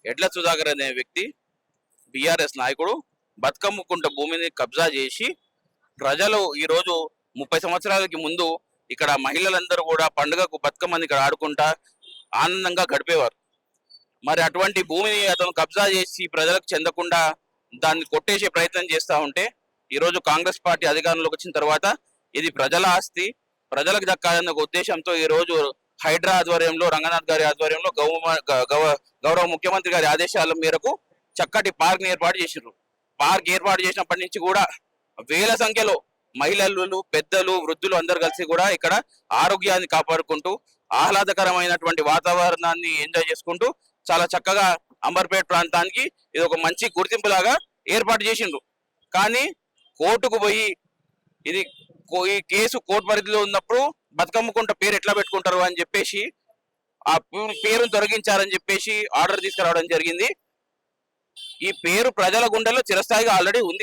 ఎడ్ల సుధాకర్ అనే వ్యక్తి బీఆర్ఎస్ నాయకుడు బతుకమ్మకుంట భూమిని కబ్జా చేసి ప్రజలు ఈ రోజు 30 సంవత్సరాలకి ముందు ఇక్కడ మహిళలందరూ కూడా పండుగకు బతుకమ్మని ఇక్కడ ఆడుకుంటా ఆనందంగా గడిపేవారు. మరి అటువంటి భూమిని అతను కబ్జా చేసి ప్రజలకు చెందకుండా దాన్ని కొట్టేసే ప్రయత్నం చేస్తూ ఉంటే ఈరోజు కాంగ్రెస్ పార్టీ అధికారంలోకి వచ్చిన తర్వాత ఇది ప్రజల ఆస్తి, ప్రజలకు దక్కాలన్న ఒక ఉద్దేశంతో ఈ రోజు హైడ్రా ఆధ్వర్యంలో, రంగనాథ్ గారి ఆధ్వర్యంలో గౌరవ ముఖ్యమంత్రి గారి ఆదేశాల మేరకు చక్కటి పార్క్ ఏర్పాటు చేసిర్రు. పార్క్ ఏర్పాటు చేసినప్పటి నుంచి కూడా వేల సంఖ్యలో మహిళలు, పెద్దలు, వృద్ధులు అందరు కలిసి కూడా ఇక్కడ ఆరోగ్యాన్ని కాపాడుకుంటూ ఆహ్లాదకరమైనటువంటి వాతావరణాన్ని ఎంజాయ్ చేసుకుంటూ చాలా చక్కగా అంబర్పేట ప్రాంతానికి ఇది ఒక మంచి గుర్తింపులాగా ఏర్పాటు చేసిండ్రు. కానీ కోర్టుకు పోయి ఇది ఈ కేసు కోర్టు పరిధిలో ఉన్నప్పుడు బతుకమ్మకుంట పేరు ఎట్లా పెట్టుకుంటారు అని చెప్పేసి ఆ పేరును తొలగించారని చెప్పేసి ఆర్డర్ తీసుకురావడం జరిగింది. ఈ పేరు ప్రజల గుండెల్లో చిరస్థాయిగా ఆల్రెడీ ఉంది.